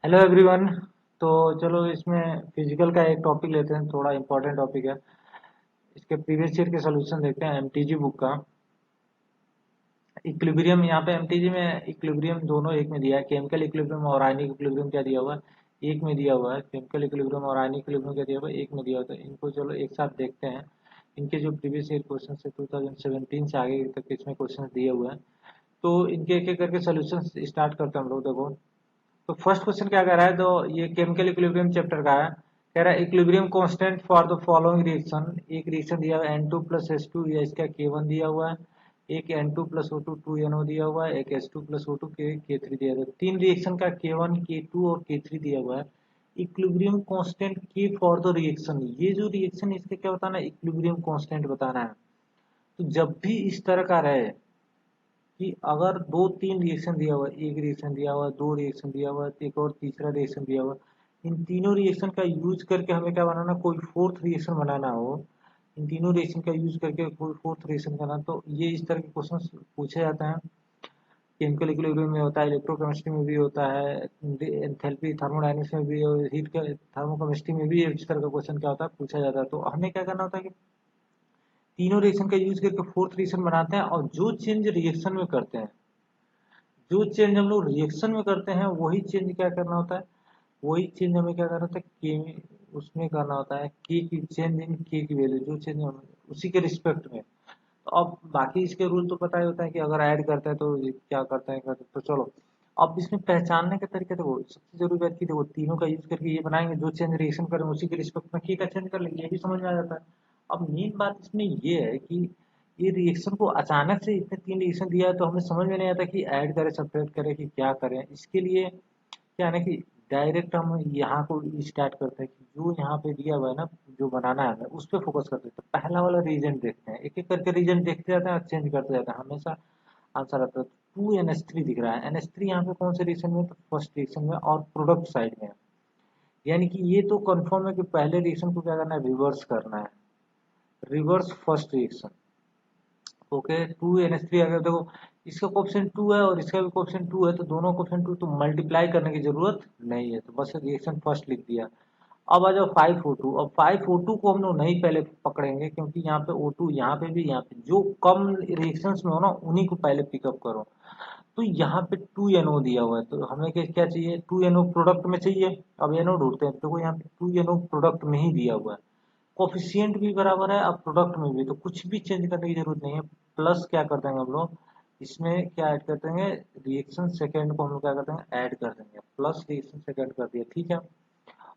Hello everyone. तो चलो इसमें फिजिकल का एक टॉपिक लेते हैं, थोड़ा इम्पोर्टेंट टॉपिक है। इसके प्रीवियस ईयर के सॉल्यूशन देखते हैं एमटीजी बुक का। इक्विलिब्रियम, यहाँ पे एमटीजी में इक्विलिब्रियम दोनों एक में दिया है। केमिकल इक्विलिब्रियम और आयनिक इक्विलिब्रियम क्या दिया हुआ है, एक में दिया हुआ है। केमिकल इक्विलिब्रियम और आयनिक इक्विलिब्रियम क्या दिया हुआ है, एक में दिया हुआ है। तो इनको चलो एक साथ देखते हैं। इनके जो प्रीवियस ईयर क्वेश्चन है 2017 से आगे तक इसमें क्वेश्चन दिए हुए हैं। तो इनके एक एक करके सोल्यूशन स्टार्ट करते हैं हम लोग। देखो, तो फर्स्ट क्वेश्चन क्या कह रहा है, तो ये केमिकल इक्विलिब्रियम चैप्टर का है। कह रहा है equilibrium constant for the following reaction. एक रिएक्शन दिया हुआ है N2 प्लस H2, या इसका K1 दिया हुआ है। एक N2 प्लस O2 2NO दिया हुआ है। एक H2 प्लस O2 K3 दिया हुआ है। तीन रिएक्शन का K1 K2 और K3 दिया हुआ है। Equilibrium constant K for the reaction, ये जो रिएक्शन इसका क्या बताना है, इक्विलिब्रियम कांस्टेंट बताना है। तो जब भी इस तरह का रहे कि अगर दो तीन रिएक्शन दिया हुआ है, एक रिएक्शन दिया हुआ है, दो रिएक्शन दिया हुआ है, एक और तीसरा रिएक्शन दिया हुआ है, इन तीनों रिएक्शन का यूज करके हमें क्या बनाना, कोई फोर्थ रिएक्शन बनाना हो, इन तीनों रिएक्शन का यूज करके कोई फोर्थ रिएक्शन करना, तो ये इस तरह के क्वेश्चन पूछे जाते हैं। केमिकल इक्विलिब्रियम में होता है, इलेक्ट्रोकेमिस्ट्री में भी होता है, एंथैल्पी थर्मोडायनेमिक्स में भी, और हीट थर्मोकेमिस्ट्री में भी इस तरह का क्वेश्चन क्या होता है, पूछा जाता है। तो हमें क्या करना होता है कि तीनों रिएक्शन का यूज करके फोर्थ रिएक्शन बनाते हैं, और जो चेंज रिएक्शन में करते हैं, जो चेंज हम लोग रिएक्शन में करते हैं, वही चेंज क्या करना होता है, वही चेंज हमें क्या करना होता है, के उसमें करना होता है। के की चेंज इन के की वैल्यू, जो चेंज उसी के रिस्पेक्ट में। तो अब बाकी इसके रूल तो पता ही होता है कि अगर ऐड करते हैं तो क्या करते हैं तो चलो। अब इसमें पहचानने के तरीके, देखो सबसे जरूरी बात की, देखो तीनों का यूज करके ये बनाएंगे, जो चेंज रिएक्शन करें उसी के रिस्पेक्ट में के का चेंज कर लेंगे, ये भी समझ में आ जाता है। अब मेन बात इसमें ये है कि ये रिएक्शन को अचानक से इतने तीन रिएक्शन दिया है, तो हमें समझ में नहीं आता कि ऐड करें सब्ट्रैक्ट करें कि क्या करें। इसके लिए क्या है ना कि डायरेक्ट हम यहाँ को स्टार्ट करते हैं कि जो यहाँ पे दिया हुआ है ना, जो बनाना है हमें उस पर फोकस करते हैं। तो पहला वाला रीजन देखते हैं, एक एक करके रीजन देखते जाते हैं और चेंज करते जाते हैं, हमेशा आंसर आता है। 2NH3 दिख रहा है, NH3 यहाँ पे कौन से रिएक्शन में, तो फर्स्ट रिएक्शन में और प्रोडक्ट साइड में है। यानी कि ये तो कंफर्म है कि पहले रिएक्शन को क्या करना है, रिवर्स करना है, reverse first reaction. Okay, 2NH3 अगर देखो इसका कोफिशिएंट 2 है और इसका भी कोफिशिएंट 2 है, तो दोनों कोफिशिएंट 2, तो मल्टीप्लाई करने की जरूरत नहीं है, तो बस रिएक्शन फर्स्ट लिख दिया। अब आ जाओ 5O2। अब 5O2 को हम लोग नहीं पहले पकड़ेंगे, क्योंकि यहाँ पे O2 यहाँ पे भी, यहाँ पे जो कम रिएक्शंस में हो ना उन्हीं को पहले पिकअप करो। तो यहाँ पे 2NO दिया हुआ है, तो हमें क्या क्या चाहिए, 2NO प्रोडक्ट में चाहिए। अब NO ढूंढते हैं, देखो यहाँ पे 2NO प्रोडक्ट में ही दिया हुआ है, कोफिशिएंट भी बराबर है, अब प्रोडक्ट में भी, तो कुछ भी चेंज करने की जरूरत नहीं है। प्लस क्या कर देंगे हम लोग, इसमें क्या ऐड कर देंगे, रिएक्शन सेकेंड को हम लोग क्या कर देंगे, ऐड कर देंगे, प्लस रिएक्शन सेकेंड कर दिया, ठीक है।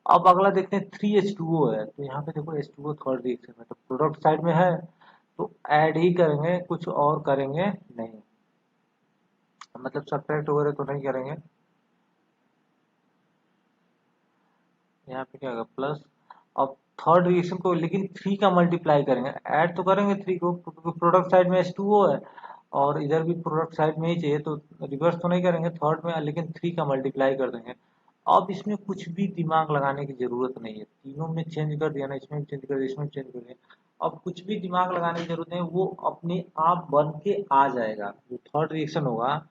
अब अगला देखते हैं 3H2O है, तो यहाँ पे देखो H2O थर्ड रिएक्शन में, तो प्रोडक्ट साइड में है, तो ऐड ही करेंगे, कुछ और करेंगे नहीं, मतलब सब्ट्रैक्ट वगैरह तो नहीं करेंगे। यहाँ पे क्या होगा, प्लस। अब थर्ड रिएक्शन को लेकिन 3 का मल्टीप्लाई करेंगे, ऐड तो करेंगे 3 को, क्योंकि प्रोडक्ट साइड में H2O है और इधर भी प्रोडक्ट साइड में ही चाहिए, तो रिवर्स तो नहीं करेंगे थर्ड में, लेकिन 3 का मल्टीप्लाई कर देंगे। अब इसमें कुछ भी दिमाग लगाने की जरूरत नहीं है, तीनों में चेंज कर दिया ना, इसमें भी चेंज कर दिया, इसमें चेंज कर दिया। अब कुछ भी दिमाग लगाने की जरूरत नहीं, वो अपने आप बन के आ जाएगा, जो थर्ड रिएक्शन होगा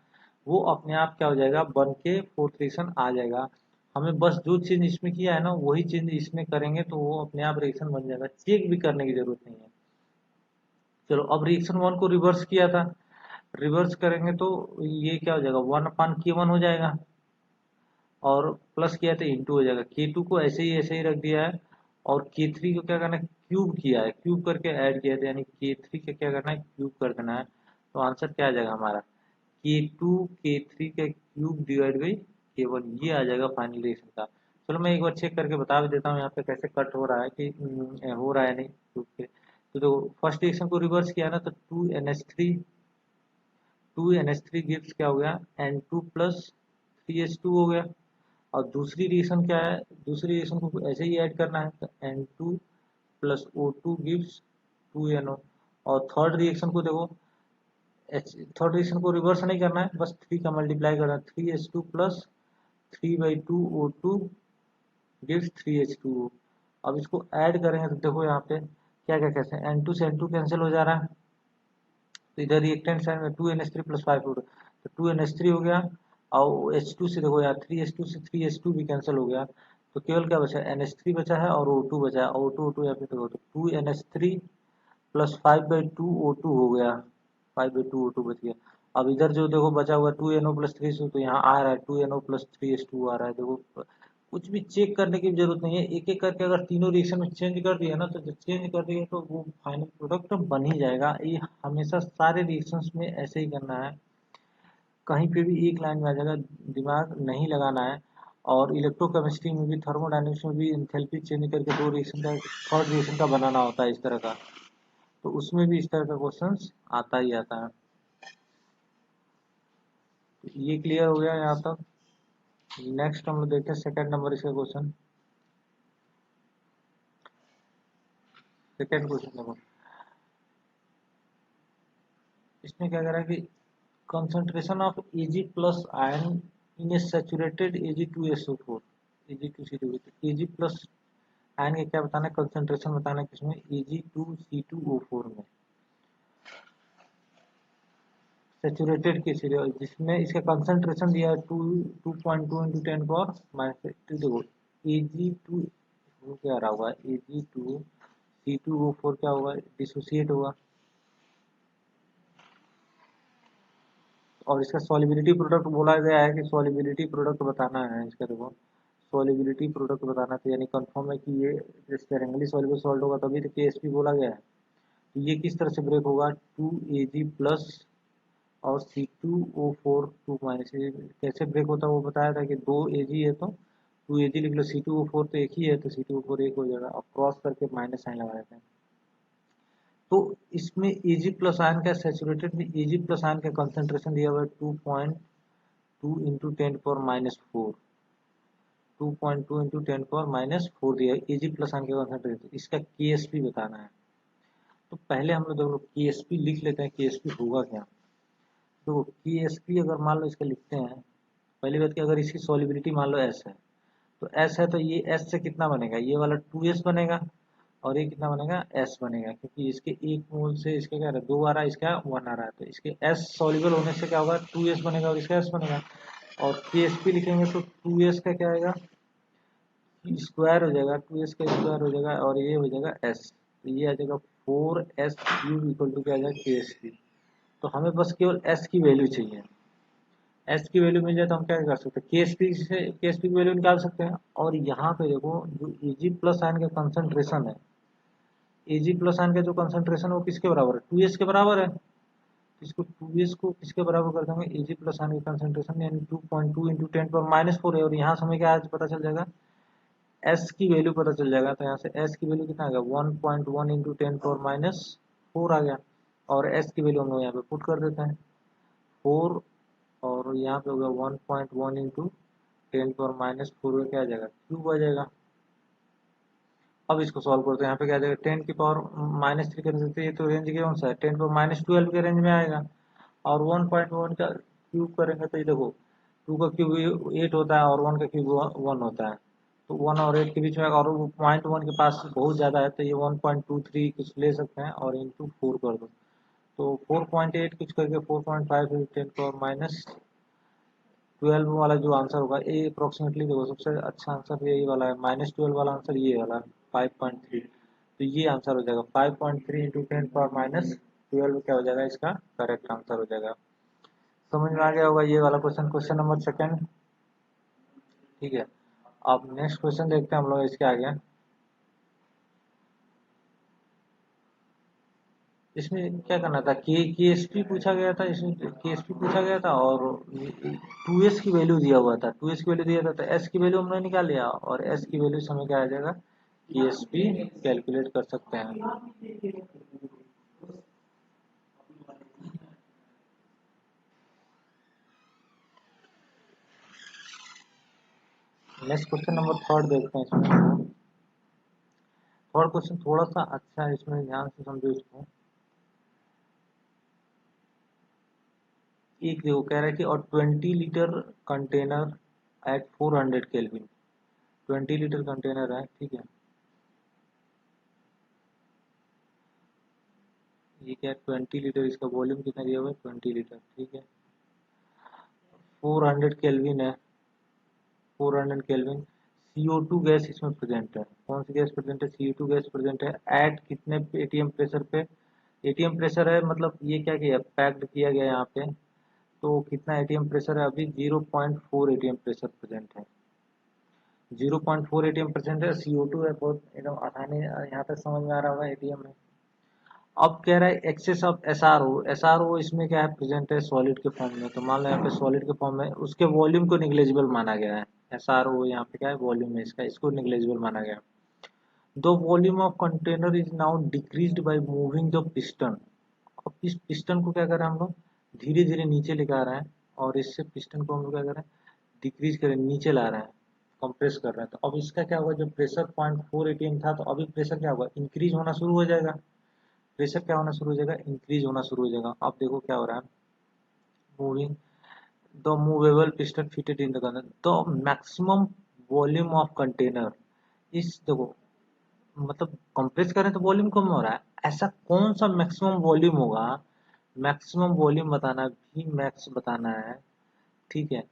वो अपने आप क्या हो जाएगा, बन के फोर्थ रिएक्शन आ जाएगा। हमें बस जो चेंज इसमें किया है ना वही चेंज इसमें करेंगे, तो वो अपने आप रिएक्शन बन जाएगा, चेक भी करने की जरूरत नहीं है। चलो, अब रिएक्शन वन को रिवर्स किया था, रिवर्स करेंगे तो ये क्या हो जाएगा, 1/K1 हो जाएगा, और प्लस किया तो इंटू हो जाएगा। K2 को ऐसे ही रख दिया है, और K3 को क्या करना है, क्यूब किया है, क्यूब करके ऐड किया था, यानी K3 का क्या करना है, क्यूब कर देना है। तो आंसर क्या आ जाएगा हमारा, K2 K3 का क्यूब डिवाइड बाई K1, ये आ जाएगा फाइनल रिएक्शन का। चलो मैं एक बार चेक करके बता भी देता हूँ यहाँ पे कैसे कट हो रहा है, कि हो रहा है नहीं क्यूब के। तो देखो फर्स्ट रिएक्शन को रिवर्स किया ना, तो 2NH3 गिव्स क्या हो गया, N2 प्लस 3H2 हो गया। और दूसरी रिएक्शन क्या है, दूसरी रिएक्शन को ऐसे ही ऐड करना है, तो N2 plus O2 gives 2NO। और थर्ड रिएक्शन को देखो, थर्ड रिएक्शन को रिवर्स नहीं करना है, बस 3 का मल्टीप्लाई करना है, 3H2 plus 3/2O2 gives 3H2O। अब इसको ऐड करेंगे तो देखो यहाँ पे क्या क्या कैसे, N2 से N2 कैंसिल हो जा रहा है, तो इधर रिएक्टेंट साइड में 2NH3 प्लस 5O2, तो 2NH3 हो गया, और H2 से देखो यार 3H2 से 3H2 भी कैंसिल हो गया, तो केवल क्या बचा, NH3 बचा है और O2 बचा है। O2 O2 यहाँ पे देखो तो 2NH3 प्लस 5/2 O2 हो गया, 5/2 O2 बच गया। अब इधर जो देखो बचा हुआ 2NO प्लस 3, तो यहाँ आ रहा है 2NO प्लस 3H2 आ रहा है। देखो कुछ भी चेक करने की जरूरत नहीं है, एक एक करके अगर तीनों रिएक्शन में चेंज कर दिया ना, तो जब चेंज कर दिया तो वो फाइनल प्रोडक्ट बन ही जाएगा। ये हमेशा सारे रिएक्शंस में ऐसे ही करना है, कहीं पे भी एक लाइन में आ जाएगा, दिमाग नहीं लगाना है। और इलेक्ट्रोकेमिस्ट्री में भी, थर्मोडायनेमिक्स में भी एंथैल्पी चेंज करके दो रिएक्शन का, थर्ड रिएक्शन का बनाना होता है इस तरह का, तो उसमें भी इस तरह का क्वेश्चंस आता ही आता है। तो ये क्लियर हो गया यहाँ तक। नेक्स्ट हम लोग देखते हैं सेकंड नंबर इसका क्वेश्चन। सेकंड क्वेश्चन देखो, इसमें क्या कह रहा है कि concentration of Ag plus ion in a saturated Ag2SO4, Ag2C2, Ag plus ion के क्या बताना है, कंसंट्रेशन बताना है किसमें, Ag2C2O4 में, सेचुरेटेड केस, जिसमें इसका कंसंट्रेशन दिया है 2.2 इंटू 10⁻⁻²। देखो Ag2 क्या रहा होगा, Ag2C2O4 क्या होगा, डिसोसिएट होगा। और इसका सॉलिबिलिटी प्रोडक्ट बोला गया है कि सॉलिबिलिटी प्रोडक्ट बताना है इसका। देखो सॉलिबिलिटी प्रोडक्ट बताना था, यानी कंफर्म है कि ये स्पेरेंगली सॉल्युबल सॉल्ट होगा, तभी तो KSP बोला गया है। तो ये किस तरह से ब्रेक होगा, 2Ag प्लस और C2O4 2 माइनस, कैसे ब्रेक होता है वो बताया था कि 2Ag है तो 2Ag लिख लो, C2O4 तो एक ही है तो C2O4 एक हो जाएगा, और क्रॉस करके माइनस साइन लगा देते हैं। तो इसमें Ag प्लस आयन का, सेचुरेटेड में Ag प्लस आयन का कंसंट्रेशन दिया हुआ है 2.2 इंटू 10⁻⁴, 2.2 इंटू 10⁻⁴ दिया है Ag प्लस आयन का कंसंट्रेशन। इसका KSP बताना है। तो पहले हम लोग देखो KSP लिख लेते हैं, KSP होगा क्या। तो KSP अगर मान लो इसका लिखते हैं, पहली बात कि अगर इसकी सॉलिबिलिटी मान लो S है, तो S है तो ये S से कितना बनेगा, ये वाला 2S बनेगा, और ये कितना बनेगा, S बनेगा, क्योंकि इसके एक मोल से इसके क्या आ रहा है, 2 आ रहा है, इसका 1 आ रहा है, तो इसके S सॉल्युबल होने से क्या होगा, 2S बनेगा और इसका S बनेगा। और KSP लिखेंगे तो 2S का क्या आएगा, स्क्वायर हो जाएगा, 2S का स्क्वायर हो जाएगा, और ये हो जाएगा S, तो ये आ जाएगा 4S³ इक्वल टू क्या आ जाएगा, KSP। तो हमें बस केवल S की वैल्यू चाहिए, S की वैल्यू मिल जाए तो हम क्या कर सकते हैं, KSP से KSP की वैल्यू निकाल सकते हैं। और यहाँ पे देखो जो Ag प्लस आयन का कंसंट्रेशन है, Ag प्लस आयन का जो कंसंट्रेशन है वो किसके बराबर है, 2S के बराबर है। इसको 2S को किसके बराबर कर देंगे, Ag प्लस आयन का कंसंट्रेशन, यानी 2.2 इंटू 10⁻⁴ है, और यहाँ से हमें क्या पता चल जाएगा, S की वैल्यू पता चल जाएगा। तो यहाँ से S की वैल्यू कितना आ गया, 1.1 इंटू 10⁻⁴ आ गया, और S की वैल्यू हम लोग यहाँ पे पुट कर देते हैं 4, और यहाँ पे हो गया 1.1 इंटू 10⁻⁴ क्या आ जाएगा, क्यूब आ जाएगा। अब इसको सॉल्व करते हैं, यहाँ पे क्या आ जाएगा, 10⁻³ कर देते हैं, ये तो रेंज के कौन सा है, 10⁻12 के रेंज में आएगा। और 1.1 का क्यूब करेंगे तो ये देखो 2 का क्यूब 8 होता है, और 1 का क्यूब 1 होता है, तो 1 और 8 के बीच में, और 0.1 के पास बहुत ज़्यादा है, तो ये 1.23 कुछ ले सकते हैं, और इंटू 4 कर दो, तो 4.8 कुछ करके 4.5 10⁻12 वाला जो आंसर होगा, ये अप्रोक्सीमेटली देखो सबसे अच्छा आंसर यही वाला है, -12 वाला आंसर ये वाला 5.3। तो ये आंसर हो जाएगा 5.3 इंटू 10⁻12 क्या हो जाएगा, इसका करेक्ट आंसर हो जाएगा। समझ में आ गया होगा ये वाला क्वेश्चन, क्वेश्चन नंबर सेकंड। ठीक है, अब नेक्स्ट क्वेश्चन देखते हैं हम लोग इसके आगे। इसमें क्या करना था, KSP पूछा गया था, इसमें KSP पूछा गया था, और 2S की वैल्यू दिया हुआ था, 2S की वैल्यू दिया था, तो S की वैल्यू हमने निकाल लिया, और S की वैल्यू समय क्या आ जाएगा, KSP कैलकुलेट कर सकते हैं। नेक्स्ट क्वेश्चन नंबर थर्ड देखते हैं इसमें। थर्ड क्वेश्चन थोड़ा सा अच्छा है, इसमें ध्यान से समझो इसको। एक देखो कह रहा है कि और 20 litre container at 400 kelvin, 20 litre container है, ठीक है, ये क्या है 20 लीटर, इसका वॉल्यूम कितना दिया हुआ है 20 लीटर, ठीक है। 400 केल्विन है, 400 केल्विन। CO2 गैस इसमें प्रेजेंट है। कौन सी गैस प्रेजेंट है? CO2 गैस प्रेजेंट है। एट कितने एटीएम प्रेशर पे? एटीएम प्रेशर है, मतलब ये क्या किया, पैक्ड किया गया यहाँ पे। तो कितना एटीएम प्रेशर है अभी? 0.4 एटीएम प्रेशर प्रेजेंट है। 0.4 एटीएम प्रेजेंट है। CO2 है, बहुत एकदम आसानी यहाँ तक समझ में आ रहा होगा एटीएम में। अब कह रहा है एक्सेस ऑफ SRO। SRO इसमें क्या है, प्रेजेंट है सॉलिड के फॉर्म में। तो मान लो यहाँ पे सॉलिड के फॉर्म में, उसके वॉल्यूम को निग्लेजिबल माना गया है। SRO यहाँ पे क्या है, वॉल्यूम है इसका, इसको निग्लेजिबल माना गया। The volume of container is now decreased by moving the piston. अब इस पिस्टन को क्या कर रहे हैं हम लोग, धीरे धीरे नीचे लेकर आ रहे हैं, और इससे पिस्टन को हम लोग क्या कर रहे हैं, डिक्रीज करें, नीचे ला रहे हैं, कंप्रेस कर रहे हैं। तो अब इसका क्या होगा, जब प्रेशर 0.4 एटीएम था, तो अभी प्रेशर क्या होगा, इंक्रीज होना शुरू हो जाएगा। प्रेशर क्या होना शुरू हो जाएगा, इंक्रीज होना शुरू हो जाएगा। अब देखो क्या हो रहा है, moving the movable piston fitted in the container, the maximum volume of container इस, देखो मतलब कंप्रेस करें तो वॉल्यूम कम हो रहा है, ऐसा कौन सा मैक्सिमम वॉल्यूम होगा? मैक्सिमम वॉल्यूम बताना है, भी मैक्स बताना है, ठीक है।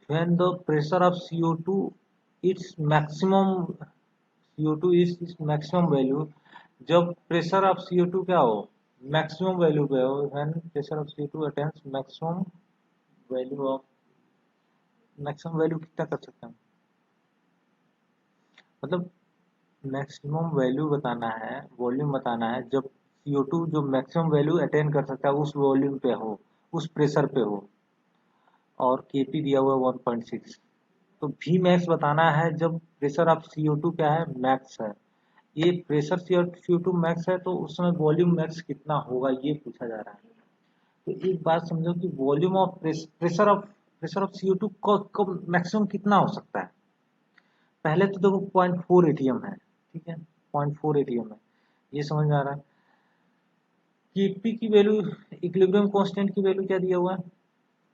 when the pressure of CO2 its maximum, CO2 is its maximum value, जब प्रेशर ऑफ CO2 क्या हो, मैक्सिमम वैल्यू पे हो, when pressure of CO2 attains maximum value of, maximum value कितना कर सकते हैं, मतलब मैक्सिमम वैल्यू बताना है, वॉल्यूम बताना है, जब CO2 जो मैक्सिमम वैल्यू अटेन कर सकता है उस वॉल्यूम पे हो, उस प्रेशर पे हो, और Kp दिया हुआ है 1.6। तो V मैक्स बताना है जब प्रेशर ऑफ CO2 क्या है, मैक्स है। ये प्रेशर CO2 मैक्स है, तो उस समय वॉल्यूम मैक्स कितना होगा, ये पूछा जा रहा है। तो एक बात समझो कि volume of pressure of CO2 का मैक्सिमम कितना हो सकता है। पहले तो देखो 0.4 एटीएम है, ठीक है, 0.4 एटीएम है, ये समझ में आ रहा है। Kp की वैल्यू, इक्विलिब्रियम कांस्टेंट की वैल्यू क्या दिया हुआ है,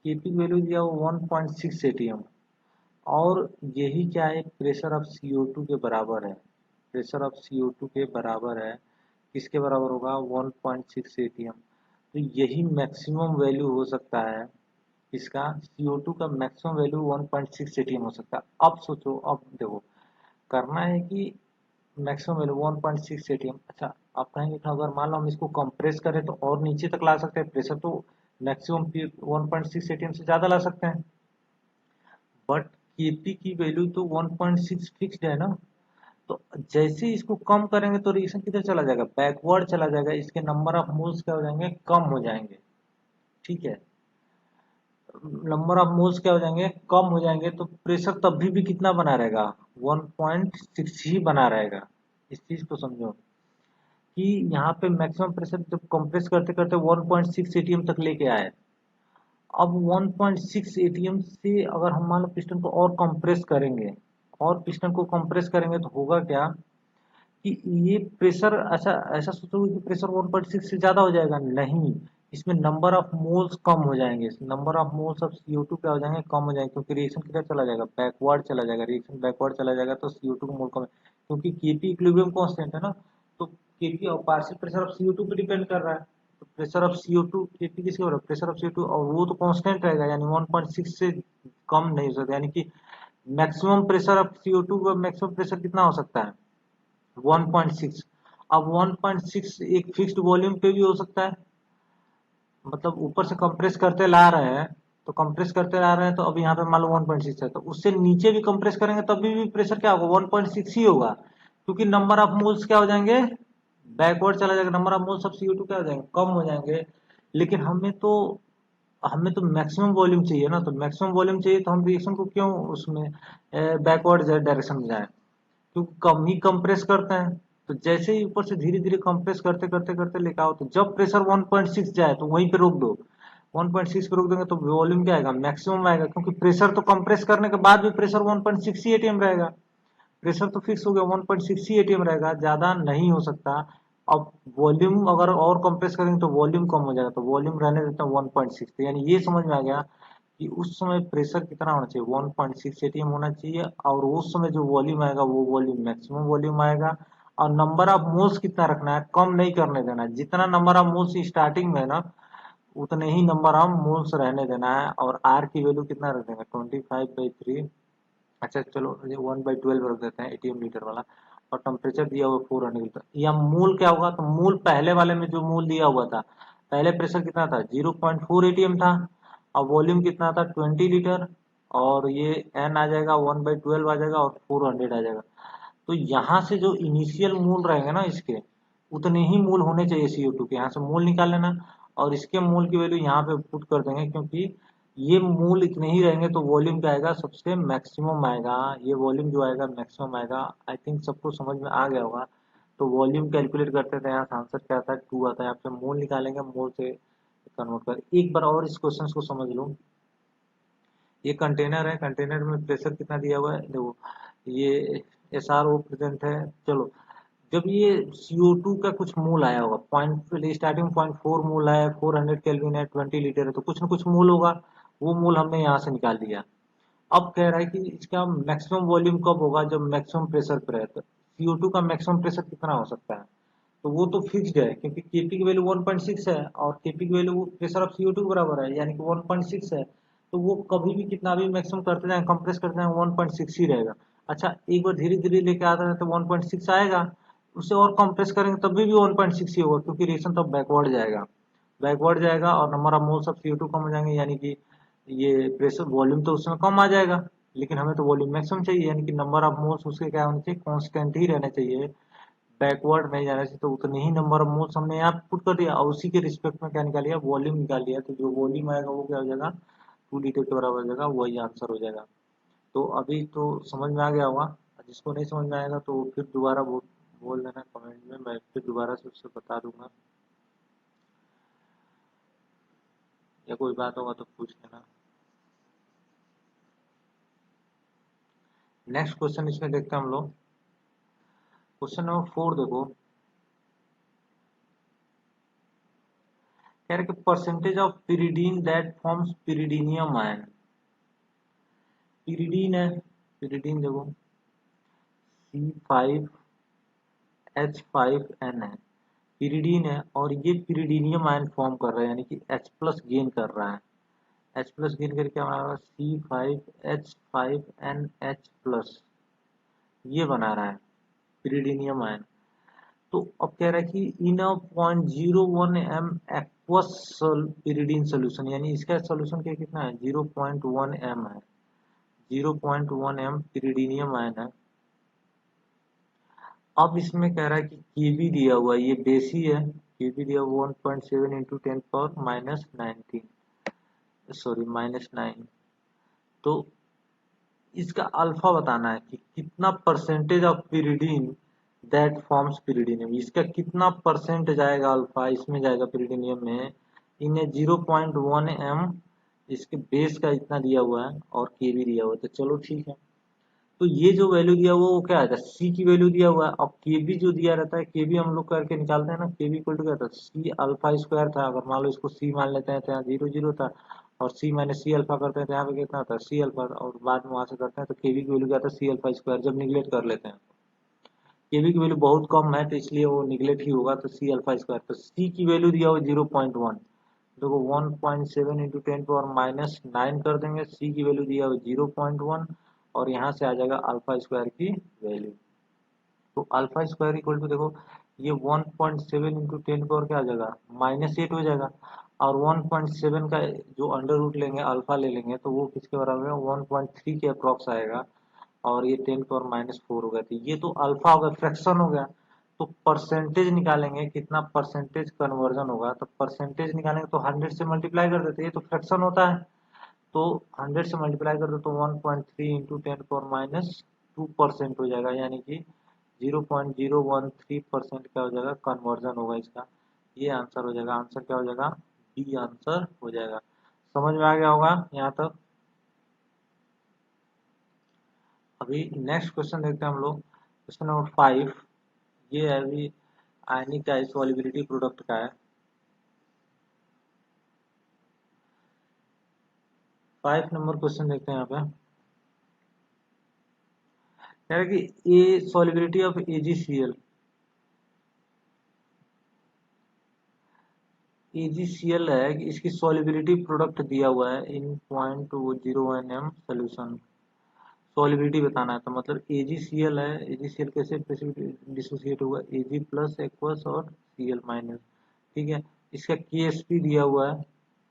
Kp की वैल्यू दिया हुआ 1.6 एटीएम, और यही क्या है, प्रेशर ऑफ CO2 के बराबर है। प्रेशर ऑफ CO2 के बराबर है, किसके बराबर होगा, 1.6 एटीएम। तो यही मैक्सिमम वैल्यू हो सकता है, इसका CO2 का मैक्सिमम वैल्यू 1.6 एटीएम हो सकता है। अब सोचो, अब देखो करना है कि मैक्सिमम वैल्यू 1.6 एटीएम। अच्छा, आप कहेंगे कि अगर मान लो हम इसको कंप्रेस करें तो और नीचे तक ला सकते हैं, प्रेशर तो मैक्सिमम 1.6 एटीएम से ज़्यादा ला सकते हैं, बट Kp की वैल्यू तो 1.6 फिक्स्ड है ना। तो जैसे ही इसको कम करेंगे तो रिएक्शन किधर चला जाएगा, बैकवर्ड चला जाएगा, इसके नंबर ऑफ मोल्स क्या हो जाएंगे, कम हो जाएंगे, ठीक है। नंबर ऑफ मोल्स क्या हो जाएंगे, कम हो जाएंगे, तो प्रेशर तब भी कितना बना रहेगा, 1.6 ही बना रहेगा। इस चीज को समझो कि यहाँ पे मैक्सिमम प्रेशर जब कंप्रेस करते करते 1.6 एटीएम तक लेके आए, अब 1.6 एटीएम से अगर हम मान लो पिस्टन को और कंप्रेस करेंगे, और पिस्टन को कंप्रेस करेंगे, तो होगा क्या कि ये प्रेशर, ऐसा ऐसा सोचोगे कि प्रेशर 1.6 से ज्यादा हो जाएगा, नहीं, इसमें नंबर ऑफ मोल्स कम हो जाएंगे, number of moles of CO2 क्या हो जाएंगे, कम हो जाएंगे, क्योंकि रिएक्शन किधर चला जाएगा, बैकवर्ड चला जाएगा, रिएक्शन बैकवर्ड चला जाएगा, तो CO2 का मोल कम है, क्योंकि Kp इक्विलिब्रियम कांस्टेंट है ना। तो Kp और पार्शियल प्रेशर ऑफ CO2 पे डिपेंड कर रहा है। तो प्रेशर ऑफ CO2, Kp किसके बराबर, प्रेशर ऑफ CO2, और वो तो कांस्टेंट रहेगा, यानी 1.6 से कम नहीं हो सकता, यानी कि मैक्सिमम प्रेशर ऑफ CO2 का मैक्सिमम प्रेशर कितना हो सकता है, 1.6। अब 1.6 एक फिक्स्ड वॉल्यूम पे भी हो सकता है, मतलब ऊपर से कंप्रेस करते ला रहे हैं, तो कंप्रेस करते ला रहे हैं, तो अब यहाँ पे मान लो 1.6 है, तो उससे नीचे भी कंप्रेस करेंगे तब भी प्रेशर क्या होगा, 1.6 ही होगा, क्योंकि नंबर ऑफ मोल्स क्या हो जाएंगे, बैकवर्ड चला जाएगा, number of moles of CO2 क्या हो जाएंगे, कम हो जाएंगे। लेकिन हमें तो मैक्सिमम वॉल्यूम चाहिए ना, तो मैक्सिमम वॉल्यूम चाहिए तो हम रिएक्शन को क्यों उसमें बैकवर्ड डायरेक्शन में जाए, क्योंकि कम ही कंप्रेस करते हैं। तो जैसे ही ऊपर से धीरे धीरे कंप्रेस करते करते करते लेकर आओ, तो जब प्रेशर 1.6 जाए तो वहीं पे रोक दो, 1.6 पे रोक देंगे तो वॉल्यूम क्या आएगा, मैक्सिमम आएगा, क्योंकि प्रेशर तो कंप्रेस करने के बाद भी प्रेशर 1.6 ही एटीएम रहेगा, प्रेशर तो फिक्स हो गया, 1.6 ही एटीएम रहेगा, ज्यादा नहीं हो सकता। अब वॉल्यूम अगर और कंप्रेस करेंगे तो वॉल्यूम कम हो जाएगा, तो वॉल्यूम रहने देते हैं 1.6। यानी ये समझ में आ गया कि उस समय प्रेशर कितना होना चाहिए, 1.6 एटीएम होना चाहिए, और उस समय जो वॉल्यूम आएगा वो वॉल्यूम मैक्सिमम वॉल्यूम आएगा। और नंबर ऑफ मोल्स कितना रखना है, कम नहीं करने देना है, जितना नंबर ऑफ मोल्स स्टार्टिंग में है ना, उतने ही नंबर ऑफ मोल्स रहने देना है, और आर की वैल्यू कितना रख देंगे 25/3। अच्छा चलो 1/12 रख देते हैं एटीएम लीटर वाला। और टेम्परेचर दिया हुआ 400 लीटर। या मूल क्या होगा, तो मूल पहले वाले में जो मूल दिया हुआ था, पहले प्रेशर कितना था 0.4 एटीएम था, और वॉल्यूम कितना था 20 लीटर, और ये एन आ जाएगा 1/12 आ जाएगा, और 400 आ जाएगा। तो यहाँ से जो इनिशियल मूल रहेंगे ना इसके, उतने ही मूल होने चाहिए CO2 के। यहाँ से मूल निकाल लेना, और इसके मूल की वैल्यू यहाँ पे पुट कर देंगे, क्योंकि ये मूल इतने ही रहेंगे तो वॉल्यूम क्या आएगा, सबसे मैक्सिमम आएगा। ये वॉल्यूम जो आएगा मैक्सिमम आएगा। आई थिंक सबको समझ में आ गया होगा। तो वॉल्यूम कैलकुलेट करते थे, यहाँ आंसर क्या आता है 2 आता है। यहाँ पे मूल निकालेंगे, मूल से कन्वर्ट कर। एक बार और इस क्वेश्चन को समझ लो। ये कंटेनर है, कंटेनर में प्रेशर कितना दिया हुआ है देखो, ये SRO प्रेजेंट है। चलो, जब ये CO2 का कुछ मोल आया होगा, पॉइंट स्टार्टिंग 0.4 मोल है, 400 केल्विन है, 20 लीटर है, तो कुछ ना कुछ मोल होगा। वो मोल हमने यहाँ से निकाल लिया। अब कह रहा है कि इसका मैक्सिमम वॉल्यूम कब होगा, जब मैक्सिमम प्रेशर पर है। तो CO2 का मैक्सिमम प्रेशर कितना हो सकता है, तो वो तो फिक्स्ड है, क्योंकि Kp की वैल्यू 1.6 है, और Kp की वैल्यू प्रेशर ऑफ CO2 के बराबर है, यानी कि 1.6 है। तो वो कभी भी कितना भी मैक्सिमम करते जाए, कंप्रेस करते जाए, 1.6 ही रहेगा। अच्छा, एक बार धीरे धीरे लेके आते हैं तो 1.6 आएगा, उसे और कंप्रेस करेंगे तब भी 1.6 ही होगा, क्योंकि रिएक्शन तब बैकवर्ड जाएगा। बैकवर्ड जाएगा और number of moles of CO2 कम हो जाएंगे, यानी कि ये प्रेशर वॉल्यूम तो उसमें कम आ जाएगा, लेकिन हमें तो वॉल्यूम मैक्सिमम चाहिए, यानी कि नंबर ऑफ मोल्स उसके क्या होने चाहिए, कांस्टेंट ही रहने चाहिए, बैकवर्ड नहीं जाना चाहिए। तो उतने ही नंबर ऑफ मोल्स हमने यहाँ पुट कर दिया, और उसी के रिस्पेक्ट में क्या निकाल लिया, वॉल्यूम निकाल लिया। तो जो वॉल्यूम आएगा वो क्या हो जाएगा, 2 लीटर के बराबर हो जाएगा, वही आंसर हो जाएगा। तो अभी तो समझ में आ गया होगा। जिसको नहीं समझ में आएगा तो फिर दोबारा बोल देना कमेंट में, मैं फिर दोबारा से उससे बता दूंगा, या कोई बात होगा तो पूछ लेना। नेक्स्ट क्वेश्चन इसमें देखते हैं हम लोग। क्वेश्चन नंबर 4 देखो, कह रहे कि percentage of pyridine that forms pyridinium ion. Pyridine है, पिरिडीन देखो C5H5N है, पिरिडीन है, और ये पिरिडीनियम आयन फॉर्म कर रहा है, यानी कि H+ गेन कर रहा है। H+ गेन करके हमारा C5H5NH+, ये बना रहा है पिरिडीनियम आयन। तो अब कह रहा है कि इन अ 0.01 m एक्वस पिरिडीन सोल्यूशन, यानी इसका सोल्यूशन क्या कितना है 0.1 m है, 0.1 m पिरिडीनियम आयन है। अब इसमें कह रहा है कि Kb दिया हुआ है, ये बेस ही है। Kb दिया हुआ 1.7 इंटू 10⁻19, सॉरी -9। तो इसका अल्फा बताना है कि कितना percentage of pyridine that forms pyridinium, इसका कितना परसेंट जाएगा अल्फा, इसमें जाएगा पिरिडीनियम में। इन्हें 0.1 m इसके बेस का इतना दिया हुआ है, और के भी दिया हुआ है। तो चलो ठीक है, तो ये जो वैल्यू दिया हुआ है वो क्या आएगा, सी की वैल्यू दिया हुआ है। अब के बी जो दिया रहता है, के बी हम लोग करके निकालते हैं ना, के बी इक्वल टू क्या था, सी अल्फा स्क्वायर था। अगर मान लो इसको सी मान लेते हैं तो यहाँ 0 0 था, और सी माइनस सी अल्फा करते हैं तो यहाँ पे कितना होता है सी अल्फा, और बाद में वहां से करते हैं तो के बी की वैल्यू क्या था सी अल्फा स्क्वायर। जब निगलेक्ट कर लेते हैं, के बी की वैल्यू बहुत कम है तो इसलिए वो निगलेक्ट ही होगा, तो सी अल्फा स्क्वायर। तो सी की वैल्यू दिया हुआ 0.1, देखो 1.7 इंटू 10⁻⁹ कर देंगे। सी की वैल्यू दिया हुआ 0.1, और यहाँ से आ जाएगा अल्फा स्क्वायर की वैल्यू। तो अल्फा स्क्वायर इक्वल टू देखो, ये 1.7 इंटू 10 पावर क्या आ जाएगा -8 हो जाएगा, और 1.7 का जो अंडर रूट लेंगे अल्फा ले लेंगे तो वो किसके बराबर है 1.3 के अप्रॉक्स आएगा, और ये 10⁻⁴ हो गया। तो ये तो अल्फा हो गया, फ्रैक्शन हो गया। तो परसेंटेज निकालेंगे, कितना परसेंटेज कन्वर्जन होगा, तो परसेंटेज निकालेंगे तो 100 से मल्टीप्लाई कर देते हैं, ये तो फ्रैक्शन होता है। तो 100 से मल्टीप्लाई कर दो तो 1.3 इंटू 10⁻²% हो जाएगा, यानी कि 0.013% क्या हो जाएगा, कन्वर्जन होगा इसका। ये आंसर हो जाएगा। आंसर क्या हो जाएगा, बी आंसर हो जाएगा। समझ में आ गया होगा यहाँ तक। अभी नेक्स्ट क्वेश्चन देखते हैं हम लोग, क्वेश्चन नंबर 5। ये है अभी आयनिक का सॉल्युबिलिटी प्रोडक्ट का है। 5 नंबर क्वेश्चन देखते हैं यहाँ पे। कह रहा है कि ए सॉल्युबिलिटी ऑफ AgCl, AgCl है कि इसकी सॉल्युबिलिटी प्रोडक्ट दिया हुआ है इन 0.01 m सोल्यूशन, सॉल्युबिलिटी बताना है। तो मतलब AgCl है, AgCl कैसे डिसोसिएट होगा, Ag प्लस एक्वस और Cl माइनस, ठीक है। इसका KSP दिया हुआ है,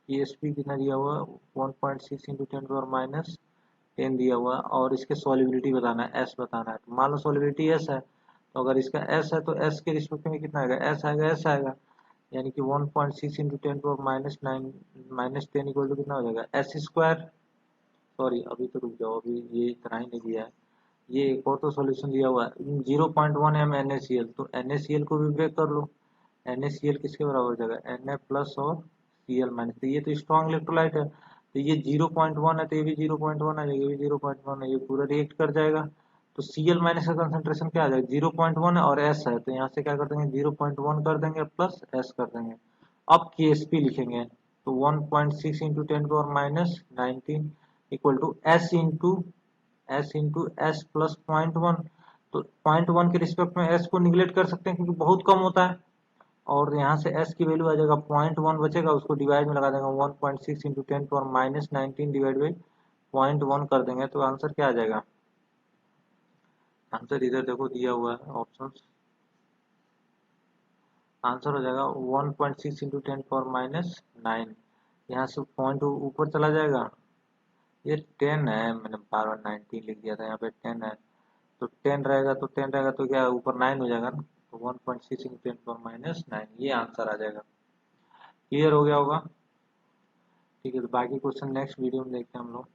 KSP कितना दिया हुआ है 1.6 इंटू 10⁻10 दिया हुआ है, और इसके सॉल्युबिलिटी बताना है, S बताना है। तो मान लो सॉल्युबिलिटी S है, तो अगर इसका S है तो S के रिस्पेक्ट में कितना आएगा, S आएगा, S आएगा, यानी कि 1.6 इंटू 10⁻9 इक्वल टू कितना हो जाएगा, S स्क्वायर। सॉरी अभी तो रुक जाओ, अभी ये इतना ही नहीं दिया है, ये एक और तो सॉल्यूशन दिया हुआ है 0.1 m NaCl, तो NaCl को भी ब्रेक कर लो, NaCl किसके बराबर हो जाएगा, Na प्लस और Cl माइनस, तो ये तो स्ट्रॉन्ग इलेक्ट्रोलाइट है, तो ये 0.1 है तो ये भी 0.1 आ जाएगा, ये भी 0.1 है, ये पूरा रिएक्ट कर जाएगा। तो Cl माइनस का कंसंट्रेशन क्या आ जाएगा, 0.1 है और S है, तो यहाँ से क्या कर देंगे 0.1 कर देंगे प्लस S कर देंगे। अब KSP लिखेंगे, तो 1.6 into 10⁻19 equal to S into S plus 0.1, तो 0.1 के रिस्पेक्ट में S को निगलेक्ट कर सकते हैं क्योंकि बहुत कम होता है, और यहाँ से S की वैल्यू आ जाएगा 0.1 बचेगा, उसको डिवाइड में लगा देंगे 1.6 इंटू 10⁻19 डिवाइड बाई 0.1 कर देंगे, तो आंसर क्या आ जाएगा, आंसर इधर देखो दिया हुआ है ऑप्शन, आंसर हो जाएगा 1.6 इंटू 10⁻9, यहाँ से पॉइंट ऊपर चला जाएगा, ये 10 है, मैंने बार बार 19 लिख दिया था, यहाँ पे 10 है, तो 10 रहेगा तो क्या ऊपर 9 हो जाएगा ना, तो 1.6 इंटू 10⁻9, ये आंसर आ जाएगा। क्लियर हो गया होगा, ठीक है। तो बाकी क्वेश्चन नेक्स्ट वीडियो में देखते हैं हम लोग।